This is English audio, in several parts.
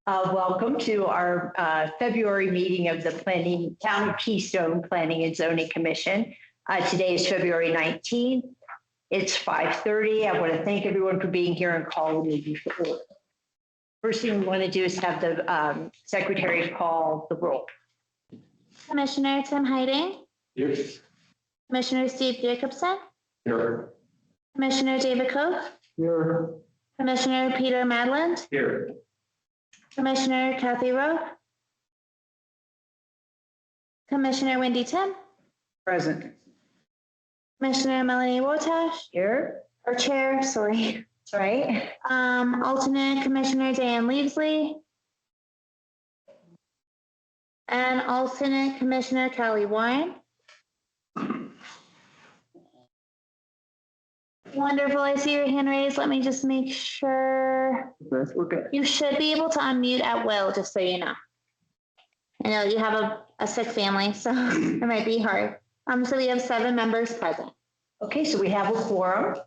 Welcome to our February meeting of the Town of Keystone Planning and Zoning Commission. Today is February 19th. It's 5:30. I want to thank everyone for being here and call the meeting to order. First thing we want to do is have the secretary call the roll. Commissioner Tim Heiding. Here. Commissioner Steve Jacobson. Here. Commissioner David Koch. Here. Commissioner Peter Madland. Here. Commissioner Kathy Rowe. Commissioner Wendy Tim. Present. Commissioner Melanie Wotash. Here. Or Chair, sorry. That's right. Alternate Commissioner Dan Leavesley. And alternate Commissioner Callie Warren. Wonderful. I see your hand raised. Let me just make sure. We're good. You should be able to unmute at will, just so you know. I know you have a sick family, so it might be hard. So we have 7 members present. Okay, so we have a quorum.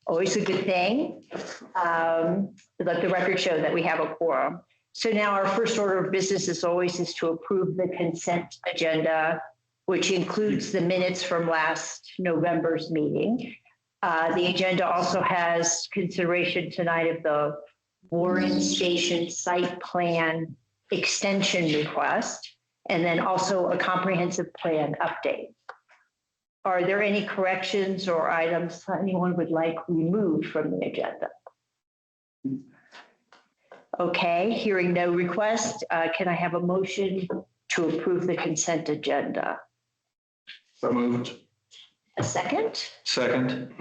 Always a good thing. Let the record show that we have a quorum. So now our first order of business, as always, is to approve the consent agenda, which includes the minutes from last November's meeting. The agenda also has consideration tonight of the Warren Station site plan extension request, and then also a comprehensive plan update. Are there any corrections or items anyone would like removed from the agenda? Okay, hearing no request, can I have a motion to approve the consent agenda? So moved. A second? Second.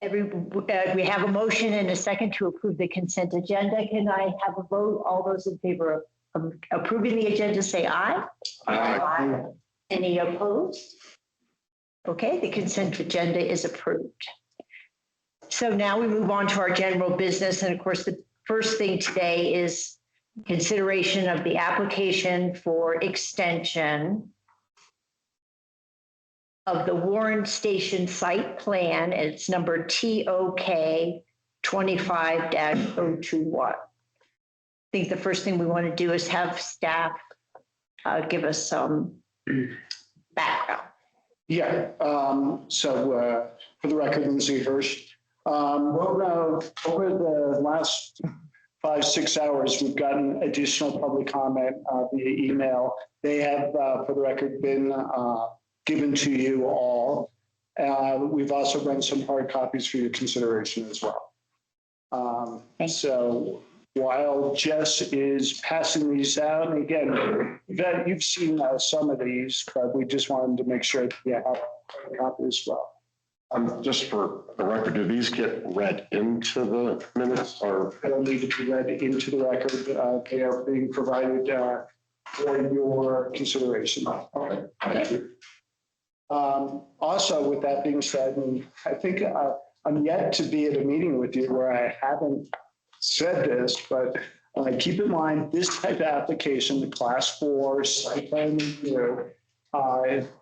We have a motion and a second to approve the consent agenda. Can I have a vote? All those in favor of approving the agenda, say aye. Aye. Any opposed? Okay, the consent agenda is approved. So now we move on to our general business. And of course, the first thing today is consideration of the application for extension of the Warren Station site plan, and it's number TOK 25-021. I think the first thing we want to do is have staff give us some background. Yeah, so for the record, Lindsay Hirsch. Well, over the last 5-6 hours, we've gotten additional public comment via email. They have, for the record, been given to you all. We've also run some hard copies for your consideration as well. So while Jess is passing these out, and again, you've seen some of these, but we just wanted to make sure that you have a copy as well. Just for the record, do these get read into the minutes or? They don't need to be read into the record. They are being provided for your consideration. Okay, thank you. Also, with that being said, and I think I'm yet to be at a meeting with you where I haven't said this, but keep in mind this type of application, the Class 4 site plan review, obviously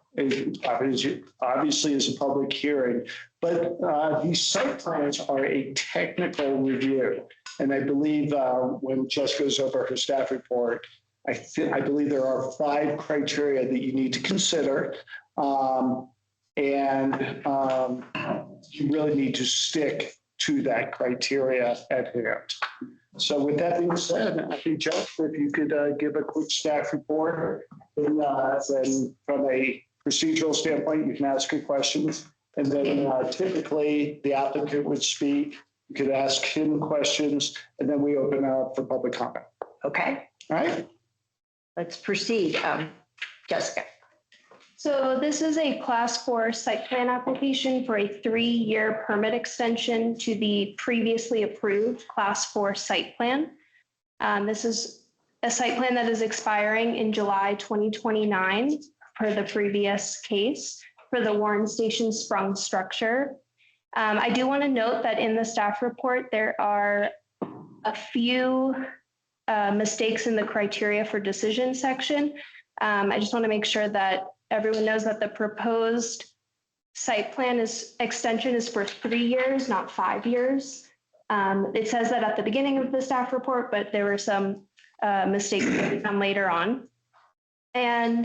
is a public hearing, but these site plans are a technical review. And I believe when Jess goes over her staff report, I believe there are 5 criteria that you need to consider. You really need to stick to that criteria at hand. So with that being said, I think Jeff, if you could give a quick staff report, and then from a procedural standpoint, you can ask your questions. And then typically the applicant would speak, you could ask him questions, and then we open up for public comment. Okay. All right. Let's proceed. Jessica. So this is a Class 4 site plan application for a 3-year permit extension to the previously approved Class 4 site plan. This is a site plan that is expiring in July 2029 per the previous case for the Warren Station sprung structure. I do want to note that in the staff report, there are a few mistakes in the criteria for decision section. I just want to make sure that everyone knows that the proposed site plan extension is for 3 years, not 5 years. It says that at the beginning of the staff report, but there were some mistakes that come later on. And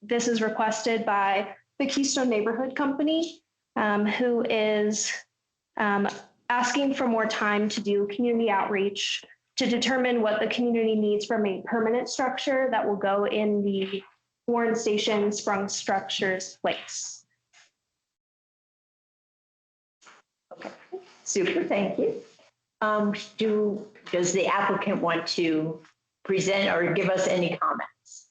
this is requested by the Keystone Neighborhood Company, who is asking for more time to do community outreach to determine what the community needs from a permanent structure that will go in the Warren Station sprung structures place. Okay, super, thank you. Does the applicant want to present or give us any comments?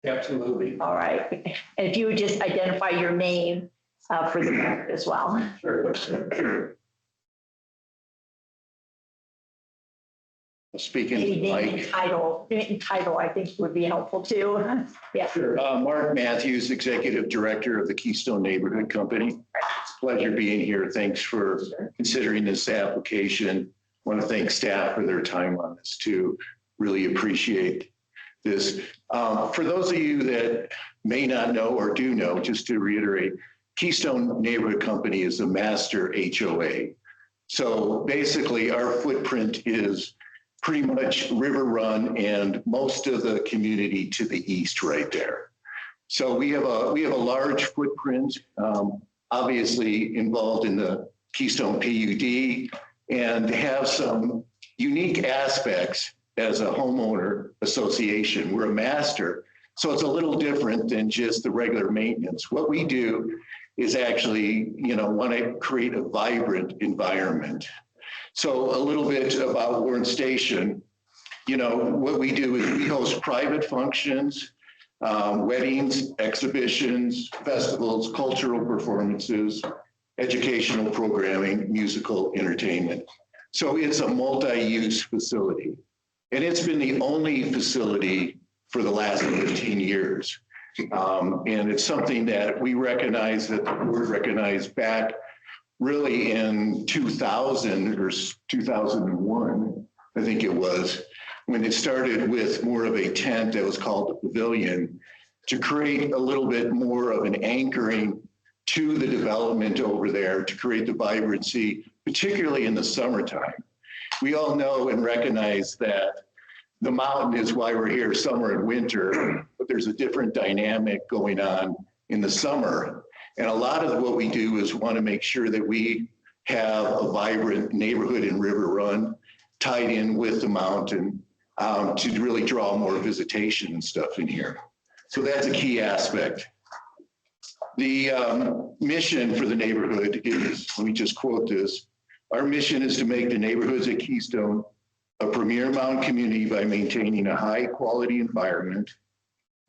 Absolutely. All right, and if you would just identify your name for the record as well. Sure. Speaking Maybe name like. and title, I think would be helpful too. Yeah. Sure. Mark Matthews, Executive Director of the Keystone Neighborhood Company. It's a pleasure being here. Thanks for considering this application. I want to thank staff for their time on this too. Really appreciate this. For those of you that may not know or do know, just to reiterate, Keystone Neighborhood Company is a master HOA. So basically our footprint is pretty much River Run and most of the community to the east right there. So we have a large footprint, obviously involved in the Keystone PUD, and have some unique aspects as a homeowner association. We're a master, so it's a little different than just the regular maintenance. What we do is actually, want to create a vibrant environment. So a little bit about Warren Station, what we do is we host private functions, weddings, exhibitions, festivals, cultural performances, educational programming, musical entertainment. So it's a multi-use facility. And it's been the only facility for the last 15 years. And it's something that we recognize, that the board recognized back really in 2000 or 2001, I think it was, when it started with more of a tent that was called the pavilion, to create a little bit more of an anchoring to the development over there, to create the vibrancy, particularly in the summertime. We all know and recognize that the mountain is why we're here summer and winter, but there's a different dynamic going on in the summer. And a lot of what we do is want to make sure that we have a vibrant neighborhood in River Run tied in with the mountain to really draw more visitation and stuff in here. So that's a key aspect. The mission for the neighborhood is, let me just quote this, our mission is to make the neighborhoods at Keystone a premier mountain community by maintaining a high quality environment,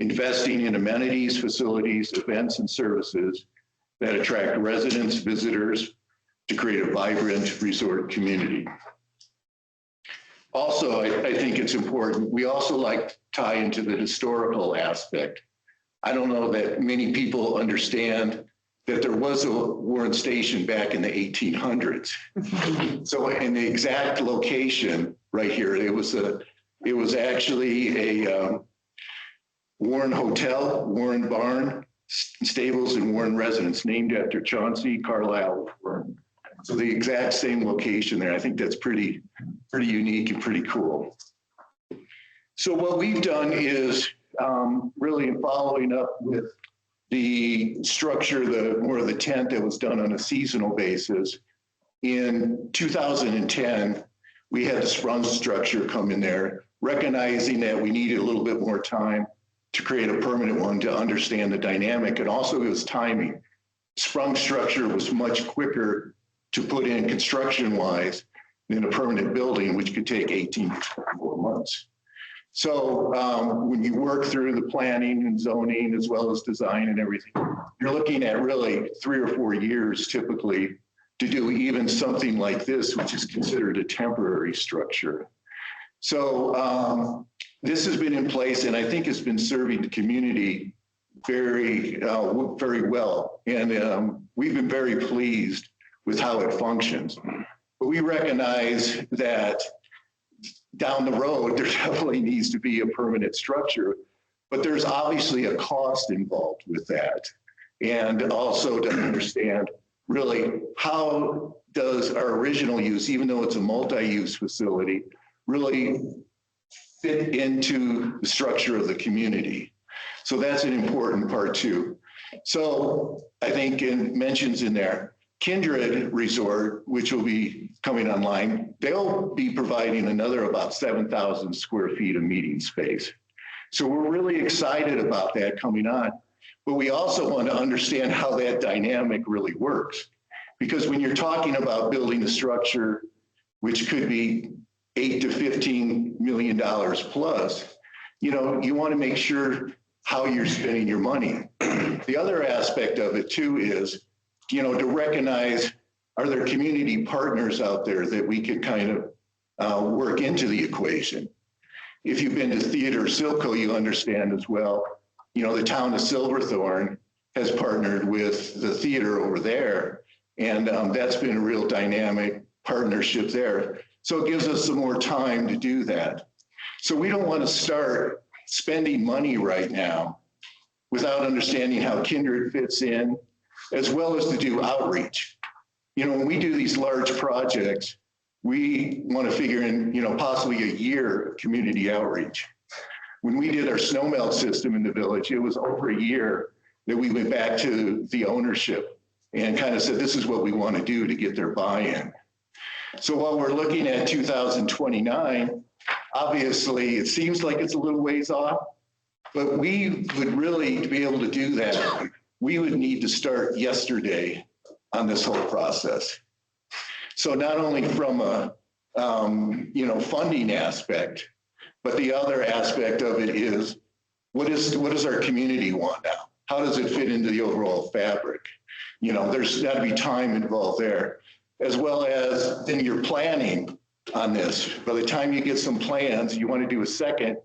investing in amenities, facilities, events, and services that attract residents, visitors, to create a vibrant resort community. Also, I think it's important, we also like to tie into the historical aspect. I don't know that many people understand that there was a Warren Station back in the 1800s. So in the exact location right here, it was actually a Warren Hotel, Warren Barn, stables, and Warren residence, named after Chauncey Carlisle Warren. So the exact same location there. I think that's pretty unique and pretty cool. So what we've done is really following up with the structure, more of the tent that was done on a seasonal basis. In 2010, we had the sprung structure come in there, recognizing that we needed a little bit more time to create a permanent one to understand the dynamic, and also it was timing. Sprung structure was much quicker to put in construction-wise than a permanent building, which could take 18 to 24 months. So when you work through the planning and zoning as well as design and everything, you're looking at really 3 or 4 years typically to do even something like this, which is considered a temporary structure. So this has been in place, and I think it's been serving the community very well. And we've been very pleased with how it functions. But we recognize that down the road, there definitely needs to be a permanent structure, but there's obviously a cost involved with that. And also to understand really how does our original use, even though it's a multi-use facility, really fit into the structure of the community? So that's an important part too. So I think it mentions in there, Kindred Resort, which will be coming online, they'll be providing another about 7,000 square feet of meeting space. So we're really excited about that coming on. But we also want to understand how that dynamic really works. Because when you're talking about building a structure, which could be $8 to $15 million plus, you know, you want to make sure how you're spending your money. The other aspect of it too is, you know, to recognize, are there community partners out there that we could kind of work into the equation? If you've been to Theater Silco, you understand as well, you know, the town of Silverthorne has partnered with the theater over there. And that's been a real dynamic partnership there. So it gives us some more time to do that. So we don't want to start spending money right now without understanding how Kindred fits in, as well as to do outreach. You know, when we do these large projects, we want to figure in, you know, possibly a year of community outreach. When we did our snow melt system in the village, it was over a year that we went back to the ownership and kind of said, this is what we want to do to get their buy-in. So while we're looking at 2029, obviously it seems like it's a little ways off, but we would really, to be able to do that, we would need to start yesterday on this whole process. So not only from a you know, funding aspect, but the other aspect of it is, what does our community want now? How does it fit into the overall fabric? You know, there's got to be time involved there, as well as in your planning on this. By the time you get some plans, you want to do a second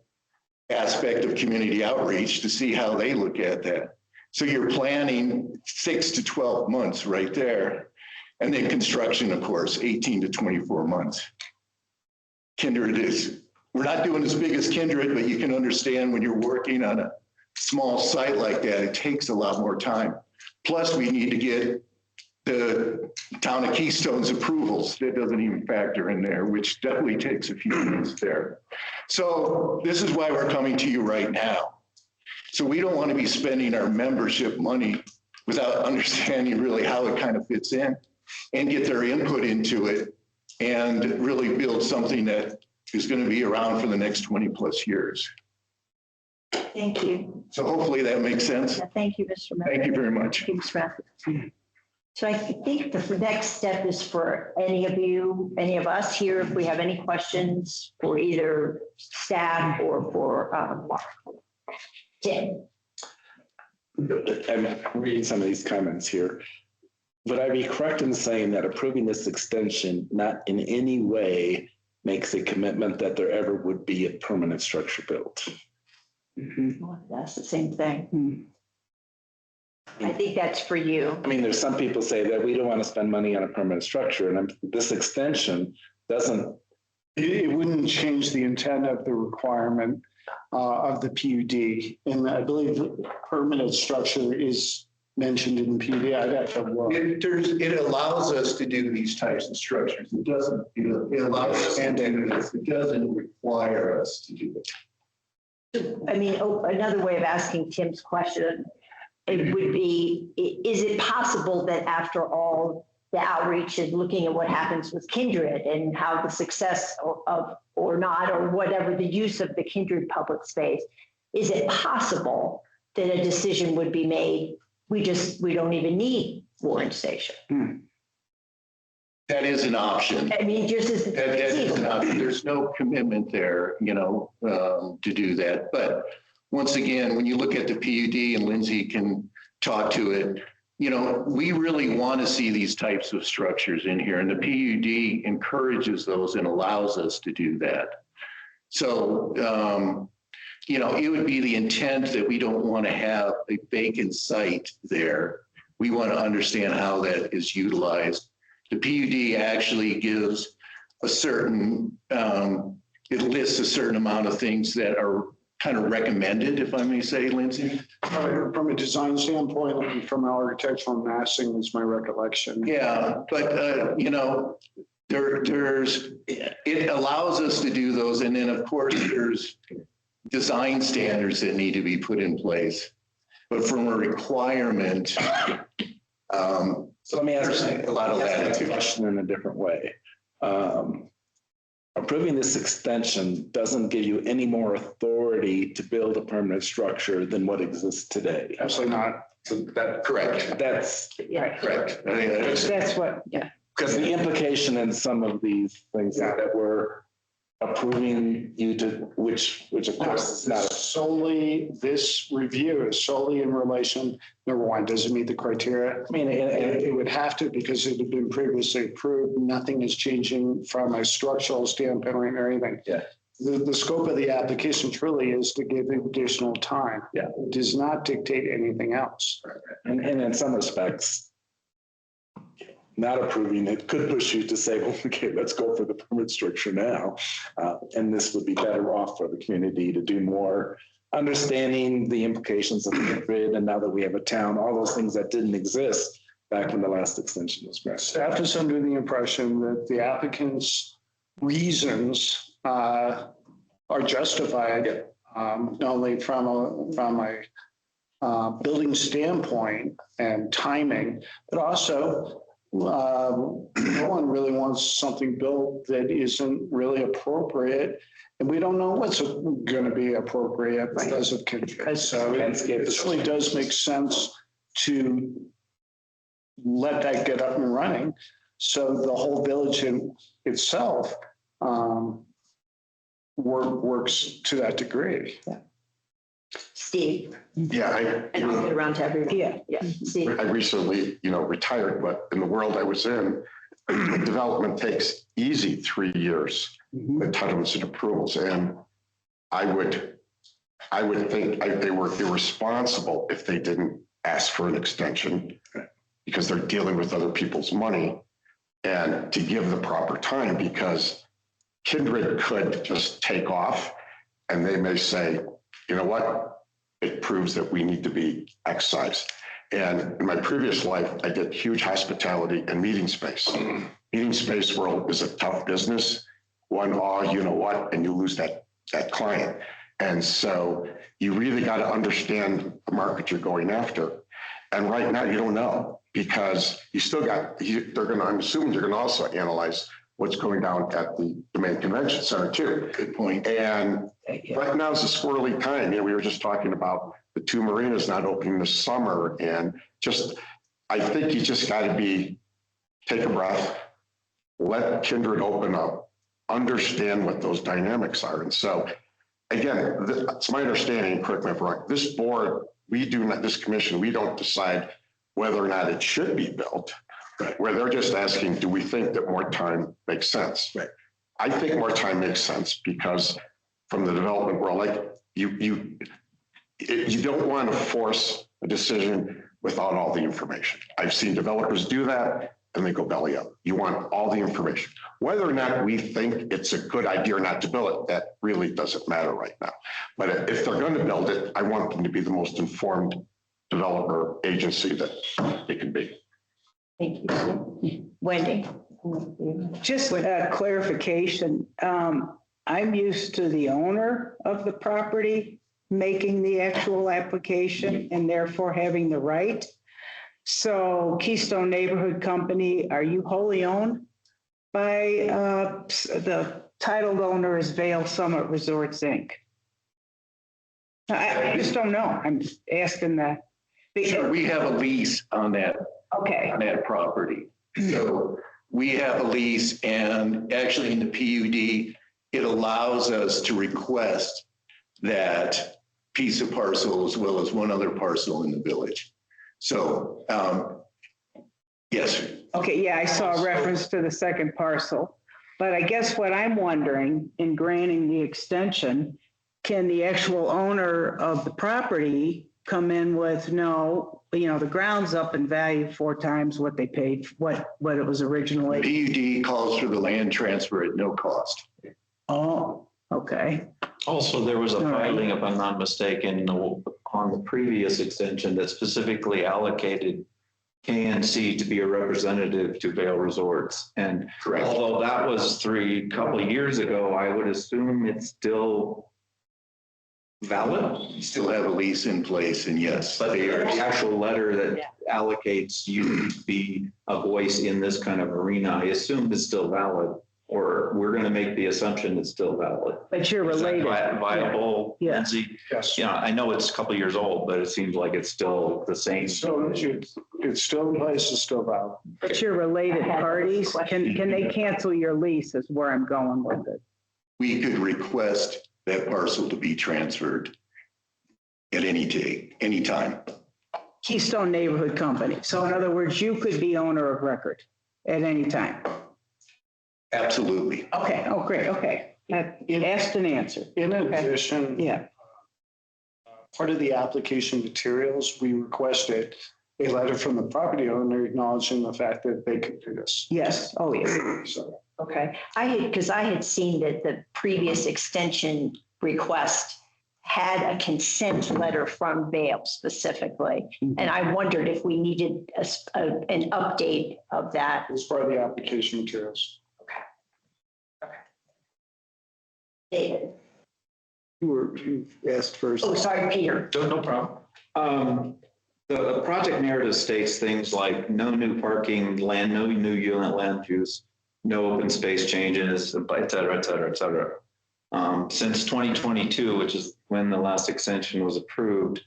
aspect of community outreach to see how they look at that. So you're planning 6 to 12 months right there. And then construction, of course, 18 to 24 months. Kindred is, we're not doing as big as Kindred, but you can understand when you're working on a small site like that, it takes a lot more time. Plus, we need to get the town of Keystone's approvals. That doesn't even factor in there, which definitely takes a few months there. So this is why we're coming to you right now. So we don't want to be spending our membership money without understanding really how it kind of fits in and get their input into it and really build something that is going to be around for the next 20 plus years. Thank you. So hopefully that makes sense. Thank you, Mr. Mayor. Thank you very much. Thank you, Mr. Matthews. So I think the next step is for any of you, any of us here, if we have any questions for either staff or for Mark. Tim. I'm reading some of these comments here. Would I be correct in saying that approving this extension not in any way makes a commitment that there ever would be a permanent structure built? Well, that's the same thing. I think that's for you. I mean, there's some people say that we don't want to spend money on a permanent structure, and this extension doesn't. It wouldn't change the intent of the requirement of the PUD. And I believe permanent structure is mentioned in the PUD. I'd have to look. It allows us to do these types of structures. It doesn't, it allows us to do this. It doesn't require us to do it. I mean, another way of asking Tim's question, it would be, is it possible that after all the outreach and looking at what happens with Kindred and how the success of or not, or whatever the use of the Kindred public space, is it possible that a decision would be made? We don't even need Warren Station. That is an option. I mean, just as That is an option. There's no commitment there, you know, to do that. But once again, when you look at the PUD, and Lindsay can talk to it, you know, we really want to see these types of structures in here, and the PUD encourages those and allows us to do that. So, you know, it would be the intent that we don't want to have a vacant site there. We want to understand how that is utilized. The PUD actually gives a certain, it lists a certain amount of things that are kind of recommended, if I may say, Lindsay. From a design standpoint and from an architectural massing is my recollection. Yeah, but, you know, it allows us to do those. And then, of course, there's design standards that need to be put in place. But from a requirement, So let me ask there's a lot of the latitude. question in a different way. Approving this extension doesn't give you any more authority to build a permanent structure than what exists today. Absolutely not. So that, Correct, that's Yeah, correct. I think that's- that's what, yeah. because the implication in some of these things that we're approving you to, which of course is not. Solely, this review is solely in relation, number one, does it meet the criteria? I mean, And it would have to because it had been previously approved. Nothing is changing from a structural standpoint or anything. Yeah. The scope of the application truly is to give additional time. Yeah. It does not dictate anything else. and in some respects, not approving it could push you to say, well, okay, let's go for the permit structure now. And this would be better off for the community to do more understanding the implications of the grid. And now that we have a town, all those things that didn't exist back when the last extension was granted. Staff is under the impression that the applicant's reasons are justified, not only from a building standpoint and timing, but also no one really wants something built that isn't really appropriate. And we don't know what's going to be appropriate because of kindred. So it certainly does make sense to let that get up and running. So the whole village in itself works to that degree. Steve, Yeah, and I'll get around to everyone. Yeah, Steve. I recently, retired, but in the world I was in, development takes easy 3 years, entitlements and approvals. And I would think they were irresponsible if they didn't ask for an extension because they're dealing with other people's money and to give the proper time, because Kindred could just take off and they may say, you know what, it proves that we need to be excised. And in my previous life, I did huge hospitality and meeting space. Meeting space world is a tough business. You know what, and you lose that client. And so you really got to understand the market you're going after. And right now you don't know, because you still got, I'm assuming you're going to also analyze what's going down at the Domain Convention Center too. Good point. And right now is a squirrely time. We were just talking about the 2 marinas not opening this summer, and I think you just got to take a breath, let Kindred open up, understand what those dynamics are. And so again, it's my understanding, correct me if I'm wrong, this board, this commission, we don't decide whether or not it should be built. Right. Where they're just asking, do we think that more time makes sense? Right. I think more time makes sense because from the development world, like you don't want to force a decision without all the information. I've seen developers do that and they go belly up. You want all the information. Whether or not we think it's a good idea or not to build it, that really doesn't matter right now. But if they're going to build it, I want them to be the most informed developer agency that they can be. Thank you. Wendy? Just a clarification. I'm used to the owner of the property making the actual application and therefore having the right. So Keystone Neighborhood Company, are you wholly owned by the titled owner is Vail Summit Resorts, Inc.? I just don't know. I'm asking that. Sure, we have a lease on that property. So we have a lease, and actually in the PUD, it allows us to request that piece of parcel as well as one other parcel in the village. So, yes. Okay, yeah, I saw a reference to the second parcel, but I guess what I'm wondering in granting the extension, can the actual owner of the property come in with the ground's up in value 4 times what they paid, what it was originally? PUD calls for the land transfer at no cost. Oh, okay. Also, there was a All right. filing, if I'm not mistaken, on the previous extension that specifically allocated KNC to be a representative to Vail Resorts. And Correct. although that was couple of years ago, I would assume it's still valid. You still have a lease in place, and yes, But they the are. actual letter that allocates you to be a voice in this kind of arena, I assume is still valid, or we're going to make the assumption it's still valid. But you're Is that related. viable, Yeah. Lindsay? Yes. Yeah, I know it's a couple of years old, but it seems like it's still the same. So it's still in place, it's still valid. But you're related I had parties. a Can they cancel your lease is where I'm going with it. We could request that parcel to be transferred at any day, anytime. Keystone Neighborhood Company. So in other words, you could be owner of record at any time. Absolutely. Okay, oh, great, okay. Asked and answered. In addition, Yeah, part of the application materials, we requested a letter from the property owner acknowledging the fact that they could do this. yes, oh, yeah. So Okay, because I had seen that the previous extension request had a consent letter from Vail specifically. And I wondered if we needed an update of that. it's part of the application materials. David. You asked first. Oh, sorry, Peter. No problem. The project narrative states things like no new parking, no new unit land use, no open space changes, et cetera, et cetera, et cetera. Since 2022, which is when the last extension was approved,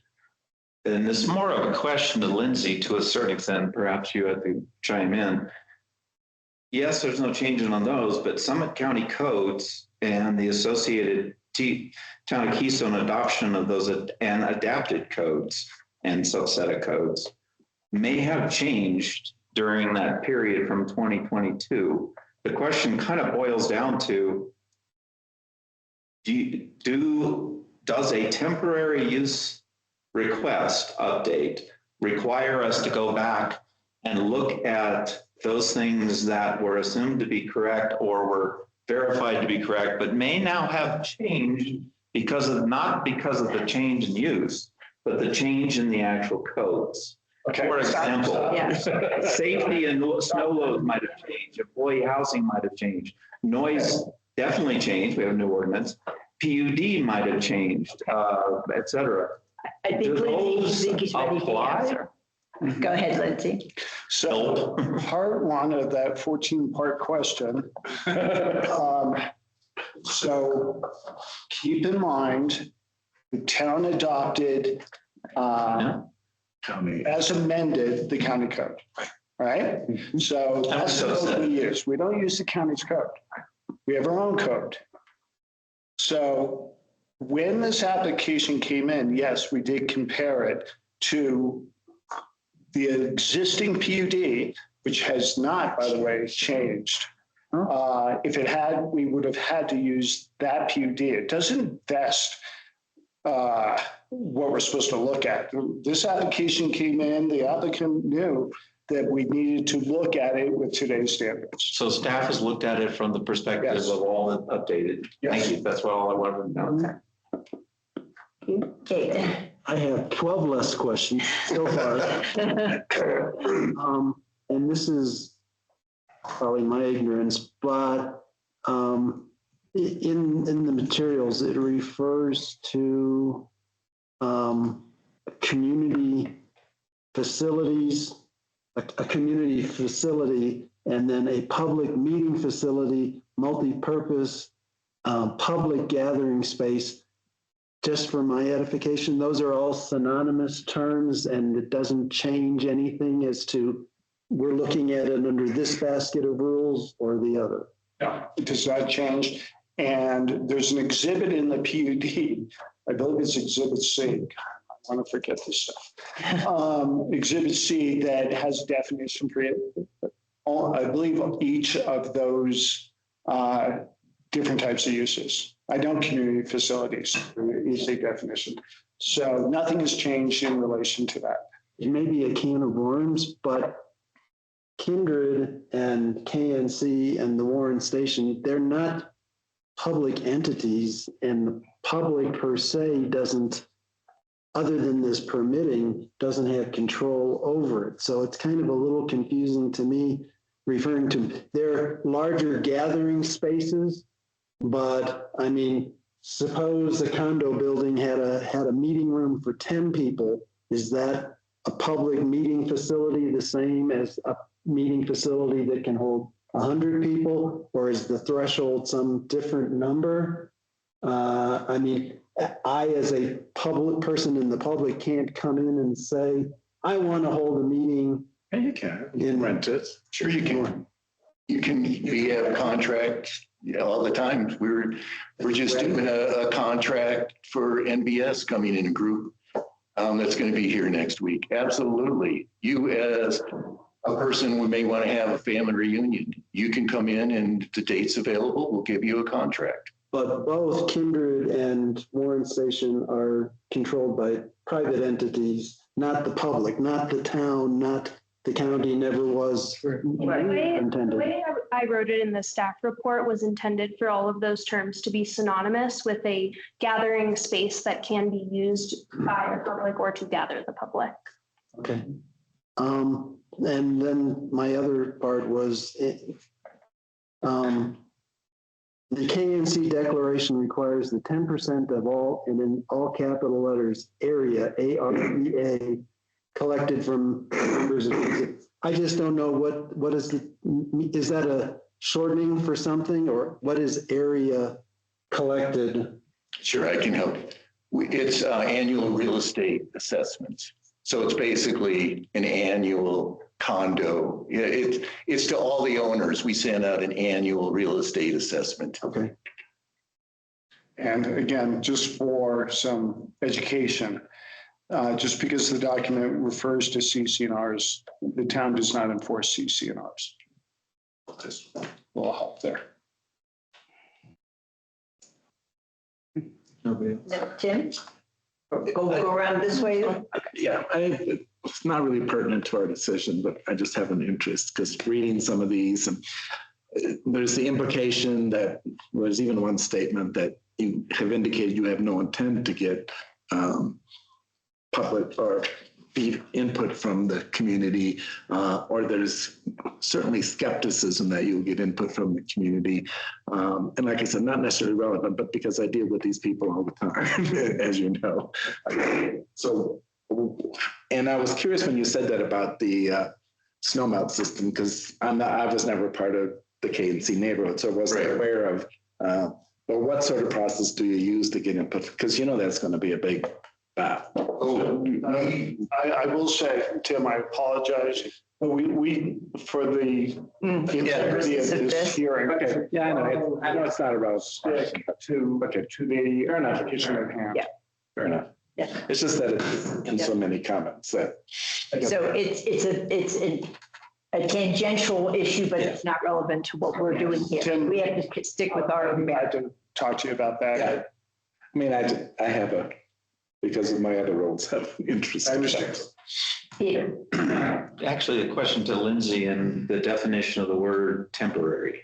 and this is more of a question to Lindsay to a certain extent, perhaps you have to chime in. Yes, there's no changing on those, but Summit County codes and the associated Town of Keystone adoption of those and adapted codes and subset of codes may have changed during that period from 2022. The question kind of boils down to, does a temporary use request update require us to go back and look at those things that were assumed to be correct or were verified to be correct, but may now have changed not because of the change in use, but the change in the actual codes. Okay. For example, Yes. safety and snow load might have changed, employee housing might have changed, noise definitely changed, we have a new ordinance, PUD might have changed, et cetera. I think Do Lindsay those is ready to apply? answer. Go ahead, Lindsay. So part one of that 14-part question. So keep in mind, the town adopted, as amended, the county code, right? So that's the code we use. We don't use the county's code. We have our own code. So when this application came in, yes, we did compare it to the existing PUD, which has not, by the way, changed. If it had, we would have had to use that PUD. It doesn't vest what we're supposed to look at. This application came in, the applicant knew that we needed to look at it with today's standards. So staff has looked at it from the perspective Yes. of all updated. Yes. Thank you, that's all I wanted to know. David. I have 12 less questions so far. And this is probably my ignorance, but in the materials, it refers to community facilities, a community facility, and then a public meeting facility, multi-purpose, public gathering space. Just for my edification, those are all synonymous terms and it doesn't change anything as to we're looking at it under this basket of rules or the other. No, it does not change. And there's an exhibit in the PUD, I believe it's Exhibit C. I want to forget this stuff. Exhibit C that has a definition for it. I believe each of those different types of uses. I know community facilities is a definition. So nothing has changed in relation to that. It may be a can of worms, but Kindred and KNC and the Warren Station, they're not public entities, and the public per se doesn't, other than this permitting, doesn't have control over it. So it's kind of a little confusing to me, referring to their larger gathering spaces. But I mean, suppose the condo building had a meeting room for 10 people. Is that a public meeting facility the same as a meeting facility that can hold 100 people, or is the threshold some different number? I mean, I, as a public person in the public, can't come in and say, I want to hold a meeting. And you can rent it. Sure, you can. We have contracts all the time. We're just doing a contract for NBS coming in a group that's going to be here next week. Absolutely. You as a person who may want to have a family reunion, you can come in and if the date's available, we'll give you a contract. But both Kindred and Warren Station are controlled by private entities, not the public, not the town, not the county, never was intended. The way I wrote it in the staff report was intended for all of those terms to be synonymous with a gathering space that can be used by the public or to gather the public. Okay. And then my other part was, the KNC declaration requires the 10% of all, and in all capital letters, area, AREA, collected from members of, I just don't know what is is that a shortening for something, or what is area collected? Sure, I can help. It's annual real estate assessments. So it's basically an annual condo. Yeah, it's to all the owners. We send out an annual real estate assessment. Okay. And again, just for some education, just because the document refers to CC&Rs, the town does not enforce CC&Rs. Just a little help there. Tim? Go around this way. Yeah, it's not really pertinent to our decision, but I just have an interest because reading some of these, and there's the implication that there's even one statement that you have indicated you have no intent to get public or input from the community, or there's certainly skepticism that you'll get input from the community. And like I said, not necessarily relevant, but because I deal with these people all the time, as you know. So, and I was curious when you said that about the snowmelt system, because I was never part of the KNC neighborhood, so I wasn't aware of, but what sort of process do you use to get input? Because you know that's going to be a big battle. I will say, Tim, I apologize, but we for the integrity of this hearing. Okay, yeah, I know it's not a relevant Stick to the fair enough. application at hand. Yeah. Fair enough. Yeah. It's just that it's in so many comments that. So it's a tangential issue, but it's not relevant to what we're doing here. Tim, We have to stick with our. I'm glad to talk to you about that. Yeah. I mean, I have because of my other roles, have interest. I understand. Peter. Actually, a question to Lindsay and the definition of the word temporary.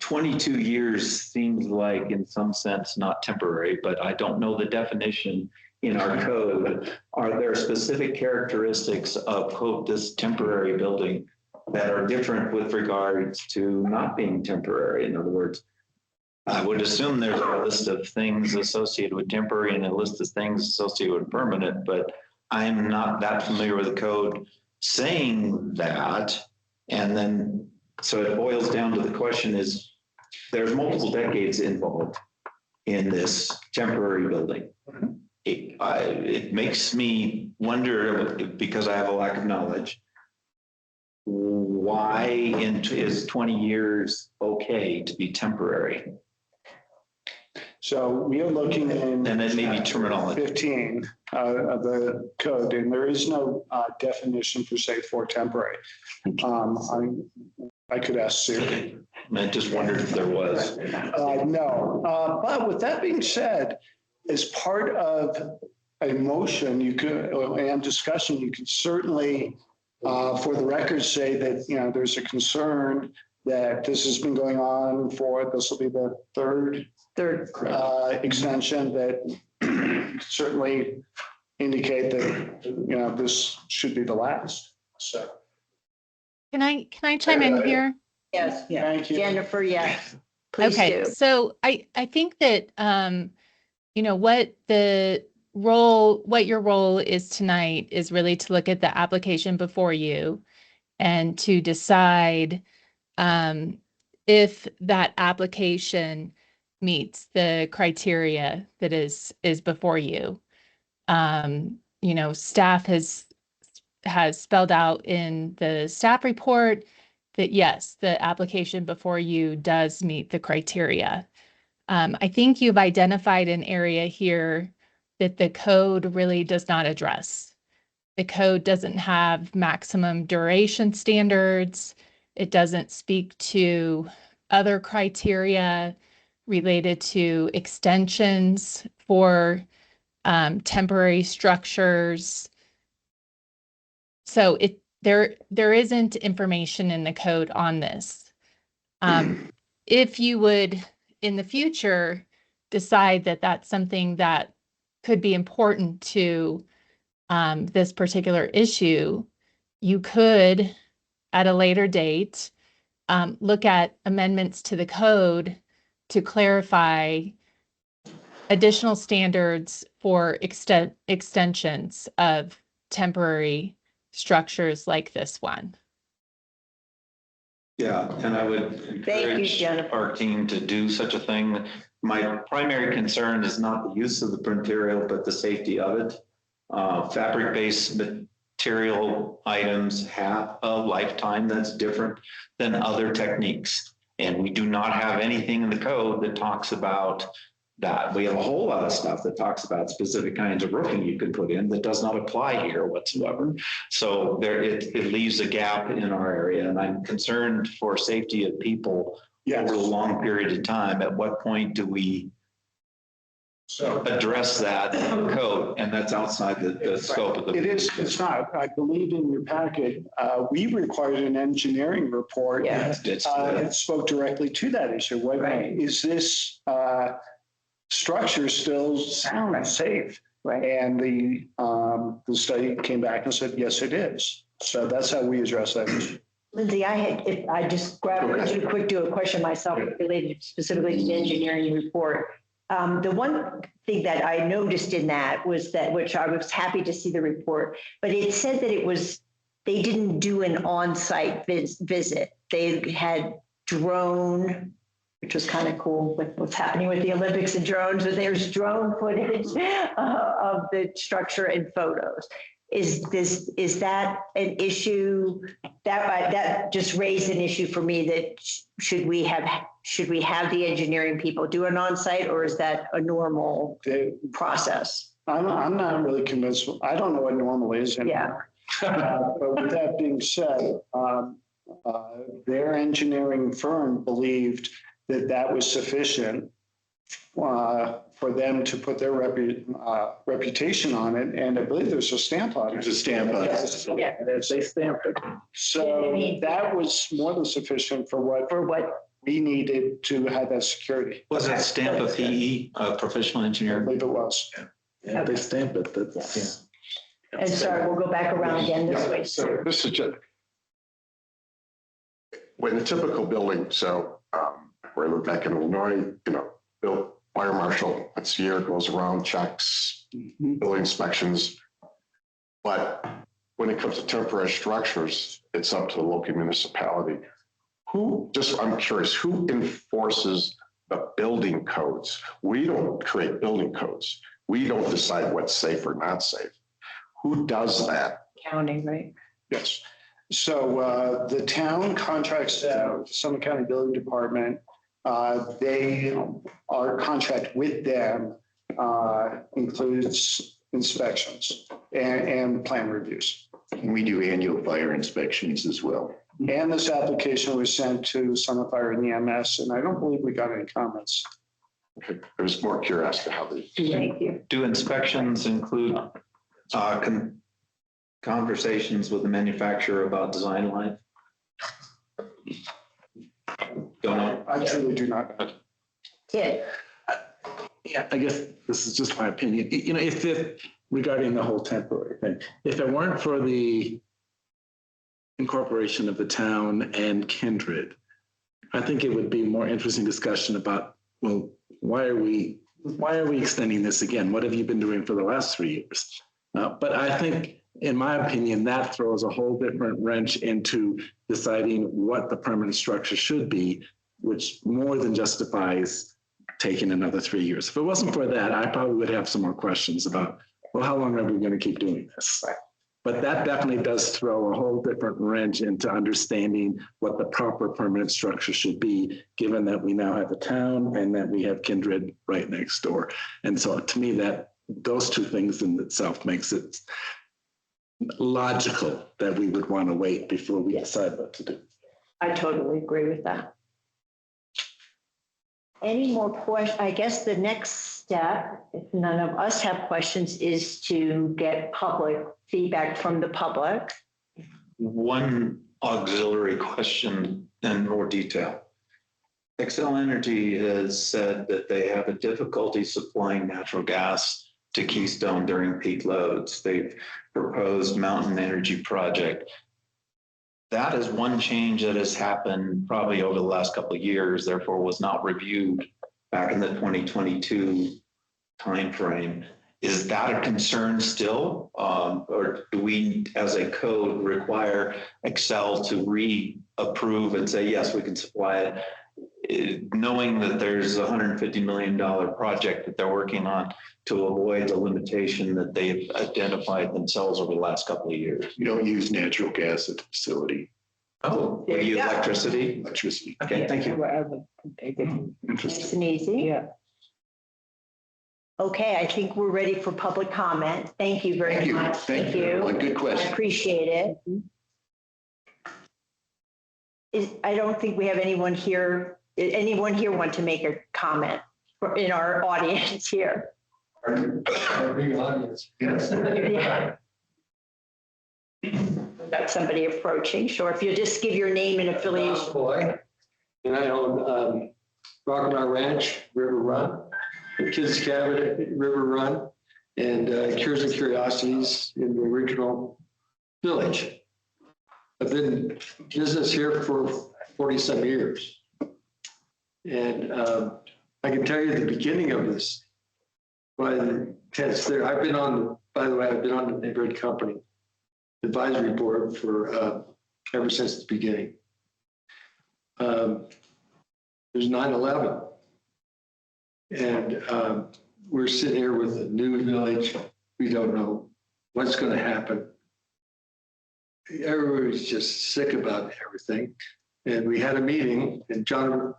22 years seems like in some sense not temporary, but I don't know the definition in our code. Are there specific characteristics of, quote, this temporary building that are different with regards to not being temporary? In other words, I would assume there's a list of things associated with temporary and a list of things associated with permanent, but I'm not that familiar with the code saying that. And then, so it boils down to the question is, there's multiple decades involved in this temporary building. It makes me wonder, because I have a lack of knowledge, why is 20 years okay to be temporary? So we are looking in. And then maybe terminology. 15 of the code, and there is no definition per se for temporary. I could ask Sue. I just wondered if there was. No, but with that being said, as part of a motion, you could, and discussion, you could certainly, for the record, say that, there's a concern that this has been going on for, this will be the third extension that certainly indicate that, you know, this should be the last. So, Can I chime in here? Yes, thank you. Jennifer, yes. Please Okay, do. so I think that you know what your role is tonight is really to look at the application before you and to decide if that application meets the criteria that is before you. You know, staff has spelled out in the staff report that yes, the application before you does meet the criteria. I think you've identified an area here that the code really does not address. The code doesn't have maximum duration standards. It doesn't speak to other criteria related to extensions for temporary structures. So there isn't information in the code on this. If you would in the future decide that that's something that could be important to this particular issue, you could at a later date look at amendments to the code to clarify additional standards for extensions of temporary structures like this one. Yeah, and I would Thank you, encourage Jennifer. our team to do such a thing. My primary concern is not the use of the material, but the safety of it. Fabric-based material items have a lifetime that's different than other techniques. And we do not have anything in the code that talks about that. We have a whole lot of stuff that talks about specific kinds of roofing you can put in that does not apply here whatsoever. So there, it leaves a gap in our area, and I'm concerned for safety of people over a long period of time. At what point do we address that code? And that's outside the scope of the. It's not. I believe in your packet, we required an engineering report. Yeah. It spoke directly to that issue. What is this structure still sound and safe? Right. And the study came back and said, yes, it is. So that's how we address that issue. Lindsay, if I just do a question myself related specifically to the engineering report. The one thing that I noticed in that was that, which I was happy to see the report, but it said that they didn't do an on-site visit. They had drone, which was kind of cool with what's happening with the Olympics and drones, but there's drone footage of the structure and photos. Is that an issue that just raised an issue for me that should we have the engineering people do an on-site, or is that a normal process? I'm not really convinced. I don't know what normal is anymore. But with that being said, their engineering firm believed that was sufficient for them to put their reputation on it. And I believe there's a stamp on it. There's a stamp on it. Yeah. They stamped it. So that was more than sufficient for what we needed to have that security. Was it stamp of PE, professional I engineer? believe it was. Yeah, they stamp it. That's, And sorry, we'll go back around again this way. So this is just, when the typical building, so where I live back in Illinois, built fire marshal, once a year goes around, checks, building inspections. But when it comes to temporary structures, it's up to the local municipality. I'm curious, who enforces the building codes? We don't create building codes. We don't decide what's safe or not safe. Who does that? County, right? Yes. So the town contracts out Summit County Building Department. Our contract with them includes inspections and plan reviews. We do annual fire inspections as well. And this application was sent to Summit Fire and EMS, and I don't believe we got any comments. Okay. I was more curious to how they. Thank you. Do inspections include conversations with the manufacturer about design life? Don't know. I truly do not know. Kid, Yeah, I guess this is just my opinion. You know, if it, regarding the whole temporary thing, if it weren't for the incorporation of the town and Kindred, I think it would be more interesting discussion about, well, why are we extending this again? What have you been doing for the last 3 years? But I think, in my opinion, that throws a whole different wrench into deciding what the permanent structure should be, which more than justifies taking another 3 years. If it wasn't for that, I probably would have some more questions about, well, how long are we going to keep doing this? But that definitely does throw a whole different wrench into understanding what the proper permanent structure should be, given that we now have a town and that we have Kindred right next door. And so to me, that those two things in itself makes it logical that we would want to wait before we decide what to do. I totally agree with that. Any more questions? I guess the next step, if none of us have questions, is to get public feedback from the public. One auxiliary question in more detail. Xcel Energy has said that they have a difficulty supplying natural gas to Keystone during peak loads. They've proposed Mountain Energy Project. That is one change that has happened probably over the last couple of years, therefore was not reviewed back in the 2022 timeframe. Is that a concern still? Or do we, as a code, require Xcel to re-approve and say, yes, we can supply it, knowing that there's a $150 million project that they're working on to avoid the limitation that they've identified themselves over the last couple of years? You don't use natural gas at the facility. Oh, we use electricity? Electricity. Okay, thank you. Nice and easy. Yeah. Okay, I think we're ready for public comment. Thank you very Thank you. much. Thank you. One good I question. appreciate it. I don't think we have anyone here. Anyone here want to make a comment in our audience here? Yes. Yeah. We've got somebody approaching. Sure. If you just give your name and affiliation. Boy, and I own Rockmart Ranch, River Run, Kids Cabinet, River Run, and Cures and Curiosities in the original village. I've been in business here for 40-some years. And I can tell you the beginning of this, by the tents there, I've been on, by the way, I've been on the neighborhood company advisory board for ever since the beginning. There's 9/11. And we're sitting here with a new village. We don't know what's going to happen. Everybody's just sick about everything. And we had a meeting, and John,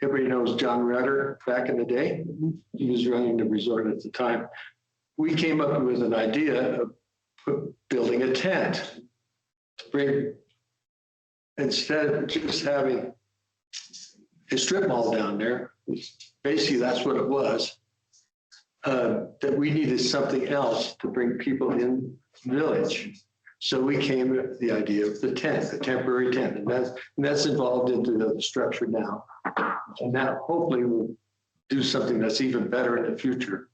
everybody knows John Rutter back in the day. He was running the resort at the time. We came up with an idea of building a tent to bring, instead of just having a strip mall down there, basically that's what it was, that we needed something else to bring people in the village. So we came with the idea of the tent, the temporary tent, and that's involved into the structure now. And that hopefully will do something that's even better in the future.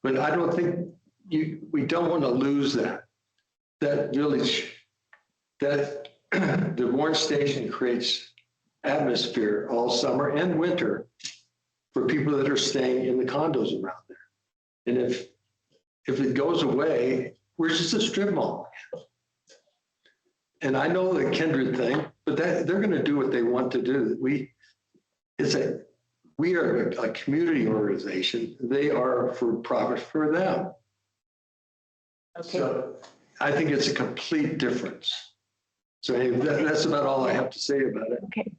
But I don't think we don't want to lose that village, that the Warren Station creates atmosphere all summer and winter for people that are staying in the condos around there. And if it goes away, we're just a strip mall. And I know the Kindred thing, but they're going to do what they want to do. We are a community organization. They are for profit for them. Okay. So I think it's a complete difference. So hey, that's about all I have to say about it. Okay.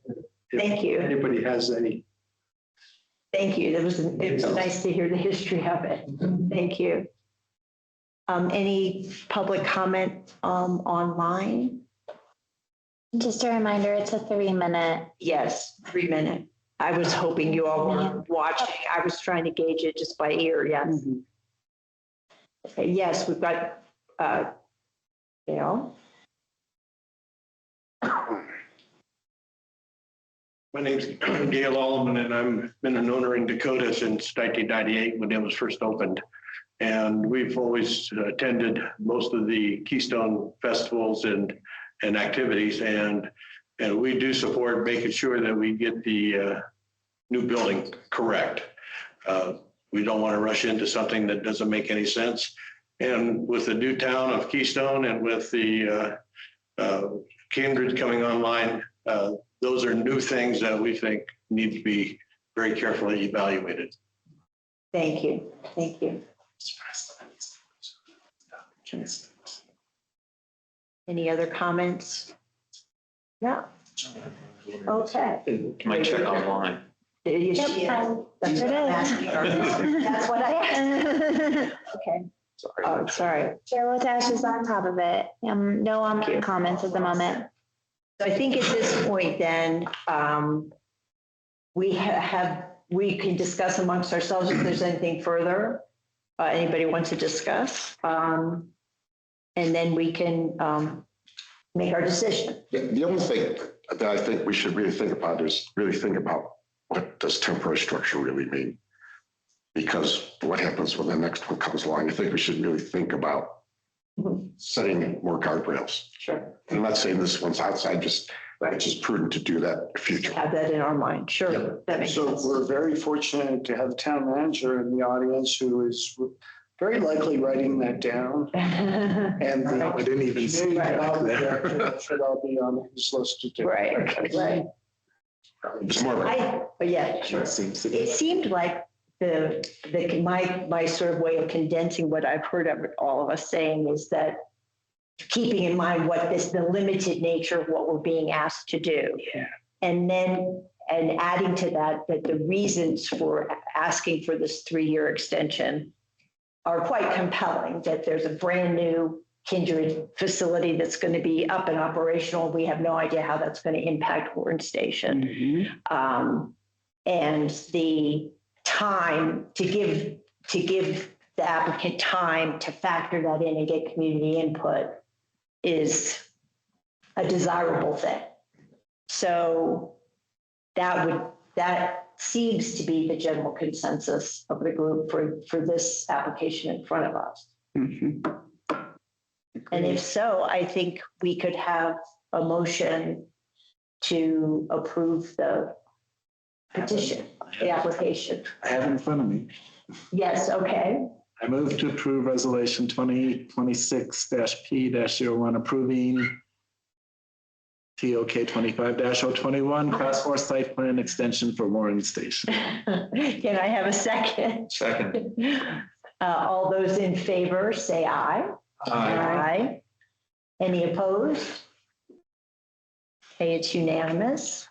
If Thank you. Anybody has any? Thank you. It was nice to hear the history of it. Thank you. Any public comment online? Just a reminder, it's a 3-minute. Yes, 3 minute. I was hoping you all were watching. I was trying to gauge it just by ear. Yes. Okay, yes, we've got Gail. My name's Gail Allman, and I've been an owner in Dakota since 1998 when it was first opened. And we've always attended most of the Keystone festivals and activities. And we do support making sure that we get the new building correct. We don't want to rush into something that doesn't make any sense. And with the new town of Keystone and with the Cambridge coming online, those are new things that we think need to be very carefully evaluated. Thank you. Thank you. Any other comments? No. Okay. Might check online. Yes, she is. That's what I'm asking her. That's what I asked. Okay. Oh, sorry. Chair Latash is on top of it. No online comments at the moment. So I think at this point then, we can discuss amongst ourselves if there's anything further anybody wants to discuss. And then we can make our decision. The only thing that I think we should really think about is what does temporary structure really mean? Because what happens when the next one comes along? I think we should really think about setting more guardrails. Sure. I'm not saying this one's outside, it's just prudent to do that in the future. Have that in our mind. Sure. Yep. That makes So sense. we're very fortunate to have the town manager in the audience who is very likely writing that down. And the I didn't even see community that development there. director should all be on his list to do. Right. It's more of a Yeah, sure. It seems to It be. seemed like my sort of way of condensing what I've heard of all of us saying is that keeping in mind the limited nature of what we're being asked to do. Yeah. And adding to that the reasons for asking for this 3-year extension are quite compelling, that there's a brand new Kindred facility that's going to be up and operational. We have no idea how that's going to impact Warren Station. And the time to give the applicant time to factor that in and get community input is a desirable thing. So that seems to be the general consensus of the group for this application in front of us. And if so, I think we could have a motion to approve the petition, the application. I have it in front of me. Yes, okay. I move to approve resolution 2026-P-01 approving TOK 25-021 class 4 site plan extension for Warren Station. Can I have a second? Second. All those in favor, say aye. Aye. Any opposed? Okay, it's unanimous.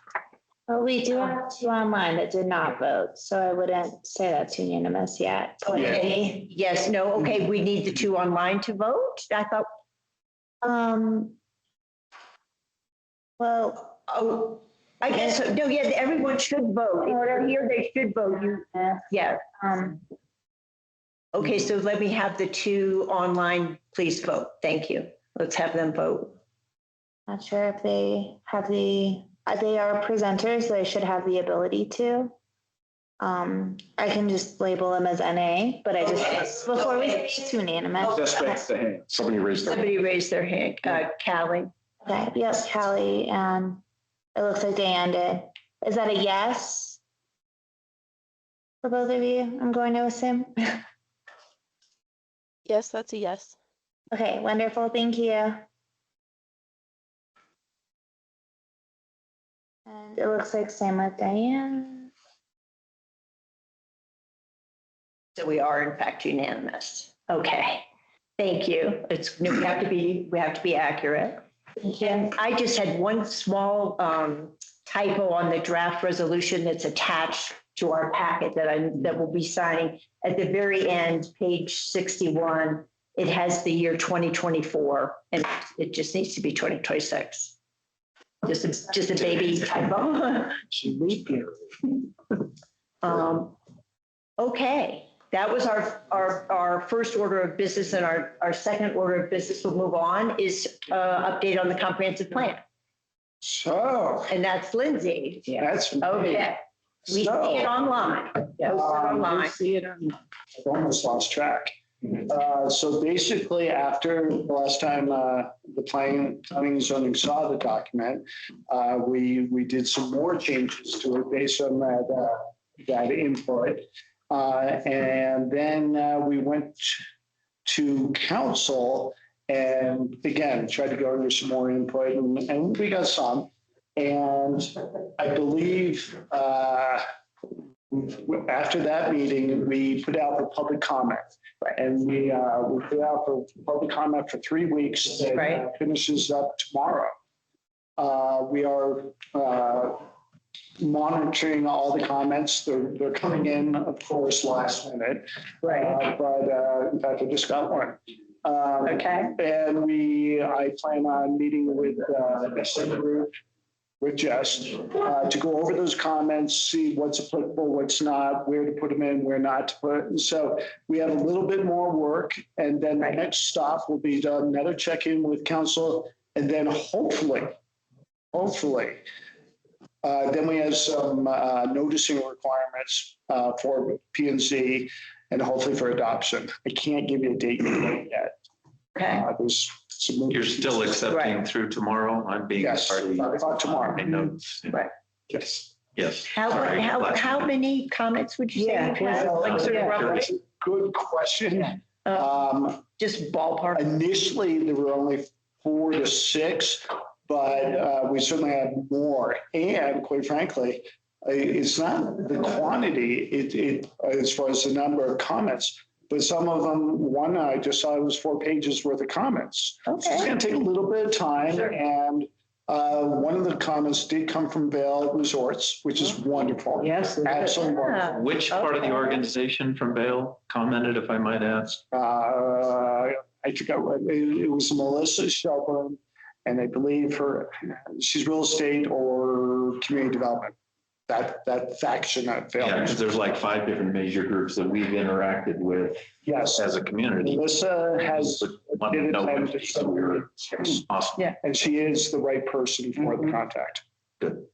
Well, we do have 2 online that did not vote, so I wouldn't say that's unanimous yet. Okay, yes, no, okay, we need the 2 online to vote? I thought, Well, oh, I guess, no, yeah, everyone should vote. In order here, they should vote. Yeah. Okay, so let me have the 2 online, please vote. Thank you. Let's have them vote. not sure if they have they are presenters, so they should have the ability to. I can just label them as NA, but I just, before we say it's unanimous. Just raise the hand. somebody raised their. Somebody raised their hand, Callie. Okay, yes, Callie, and it looks like Diane did. Is that a yes? For both of you, I'm going to assume. Yes, that's a yes. Okay, wonderful, thank you. And it looks like same with Diane. So we are in fact unanimous. Okay, thank you. We have to be accurate. And I just had one small typo on the draft resolution that's attached to our packet that we'll be signing. At the very end, page 61, it has the year 2024, and it just needs to be 2026. Just a baby typo. Okay, that was our first order of business, and our second order of business will move on is update on the comprehensive plan. So And that's Lindsay. that's. Okay. We see it online. Yeah, we see it online. See it on. I've almost lost track. So basically, after the last time the planning and zoning saw the document, we did some more changes to it based on that input. And then we went to council and again, tried to go under some more input and we got some. And I believe after that meeting, we put out for public comment. And we put out for public comment for 3 weeks. That finishes up tomorrow. We are monitoring all the comments. They're coming in, of course, last minute. Right. But in fact, I just got one. Okay. And I plan on meeting with the group, with Jess, to go over those comments, see what's applicable, what's not, where to put them in, where not to put. And so we have a little bit more work. And then the next stop will be another check-in with council. And then hopefully, then we have some noticing requirements for P&Z and hopefully for adoption. I can't give you a date yet. Okay. There's some. You're still accepting through tomorrow? I'm being Yes, party. 5 o'clock tomorrow. I notes. Right. Yes. Yes. How many comments would you say Yeah, you had? Like sort of roughly? That's a good question. Just ballpark. Initially, there were only 4 to 6, but we certainly have more. And quite frankly, it's not the quantity, it as far as the number of comments, but some of them, one I just saw it was 4 pages worth of comments. So it's going to take a little bit of time. Sure. And one of the comments did come from Vail Resorts, which is wonderful. Yes. Absolutely wonderful. Which part of the organization from Vail commented, if I might ask? I forgot what, it was Melissa Shelburne, and I believe she's real estate or community development. That faction at Vail. Yeah, because there's like 5 different major groups that we've interacted with Yes. as a community. Melissa has. But one no one, so we were awesome. Yeah. And she is the right person for the contact. Good.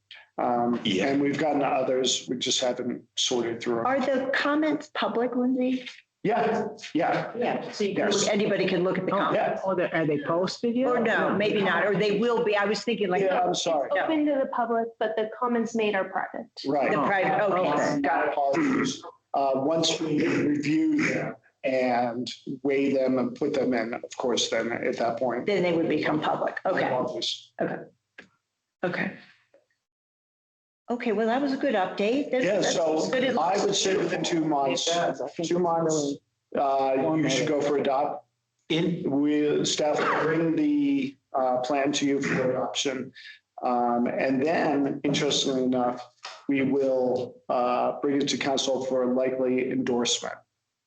Yeah. And we've gotten to others, we just haven't sorted through them. Are the comments public, Lindsay? Yeah. Yeah. So you can Yes. anybody can look at the comments. Oh, are they posted yet? Or no, maybe not, or they will be. I was thinking like. Yeah, I'm sorry. No. Open to the public, but the comments made are private. Right. The private, okay, got it. Apologies. Once we review them and weigh them and put them in, of course, then at that point. Then they would become public. Okay, Apologies. okay. Okay, well, that was a good update. Yeah, That's so good. I would say within 2 months, 2 months, you should go for adopt. Staff will bring the plan to you for adoption. And then, interestingly enough, we will bring it to council for likely endorsement.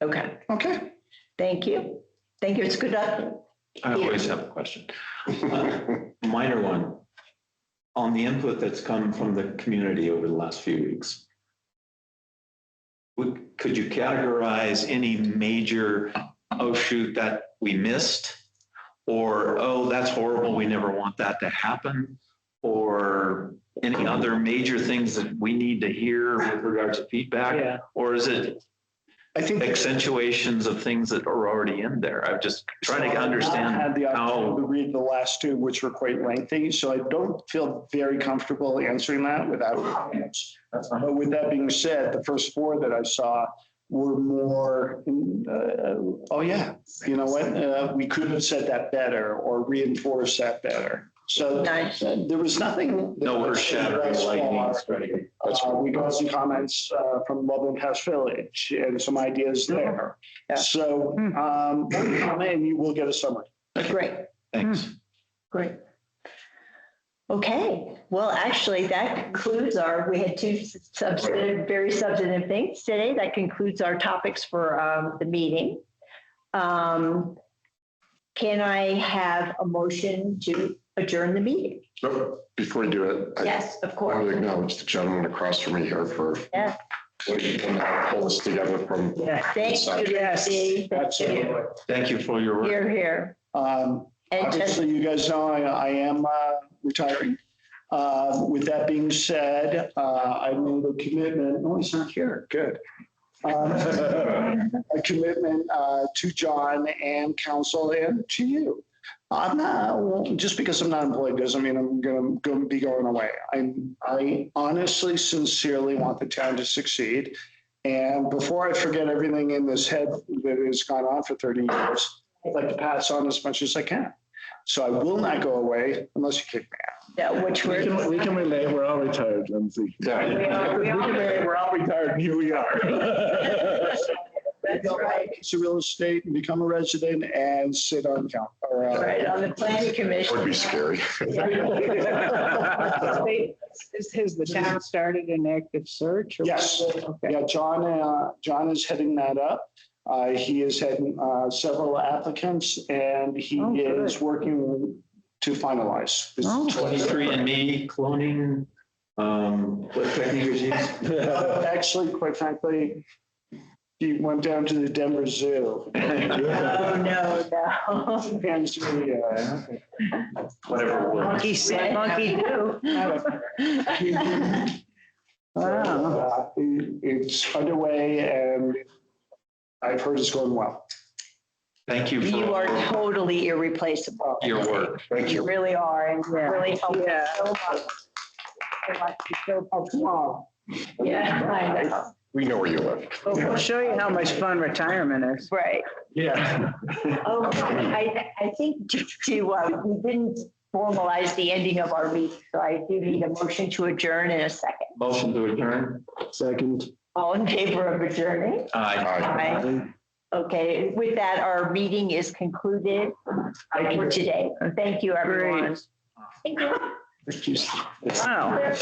Okay, Okay. thank you. Thank you. It's good update. I always have a question. Minor one. On the input that's come from the community over the last few weeks, could you categorize any major, oh shoot, that we missed? Or, oh, that's horrible, we never want that to happen? Or any other major things that we need to hear with regards to feedback? Yeah. Or is it I think accentuations of things that are already in there? I'm just trying to understand I had the opportunity how. to read the last 2, which were quite lengthy, so I don't feel very comfortable answering that without comments. But with that being said, the first 4 that I saw were more, oh yeah, you know what, we could have said that better or reinforced that better. So Nice. there was nothing. No earth-shattering lightning striking. We got some comments from Loveland House Village and some ideas there. Yeah. So comment and you will get a summary. Great, Thanks. great. Okay, well, actually, that concludes we had 2 very substantive things today. That concludes our topics for the meeting. Can I have a motion to adjourn the meeting? Before you do it. Yes, of I course. want to acknowledge the gentleman across from me here for. Yeah. Pull us together from. Thank you, Lindsay. Thank you. Thank you for your work. Here. And Obviously, you guys know I am retiring. With that being said, I made a commitment. Oh, he's not here. Good. A commitment to John and council and to you. I'm not, well, just because I'm not employed doesn't mean I'm going to be going away. I honestly, sincerely want the town to succeed. And before I forget everything in this head that has gone on for 30 years, I'd like to pass on as much as I can. So I will not go away unless you kick me out. Yeah, which We can relate, we're all retired, Lindsay. We all relate. We're all retired, and here we are. That's right. It's a real estate and become a resident and sit on count. Right, on the planning commission. Would be scary. Has the town started an active search? or- Yes. Okay. Yeah, John is heading that up. He is heading several applicants and he Oh, good. is working to finalize. Oh. 23andMe cloning, what technique is used? Actually, quite frankly, he went down to the Denver Zoo. Oh, no. Hands me, Whatever works. Monkey see, monkey do. Wow. It's underway and I've heard it's going well. Thank you for You are totally irreplaceable. your work. Thank You you. really are, and you Yeah. really helped us Yeah. so much. Oh, come on. Yeah, I know, We know where you live. We'll show you how much fun retirement is. right. Yeah. Oh, I think we didn't formalize the ending of our meeting, so I do need a motion to adjourn in a second. Motion to adjourn. Second. All in favor of adjourning? Aye. Aye. Okay, with that, our meeting is concluded for today. Thank you, everyone. Thank you. Wow.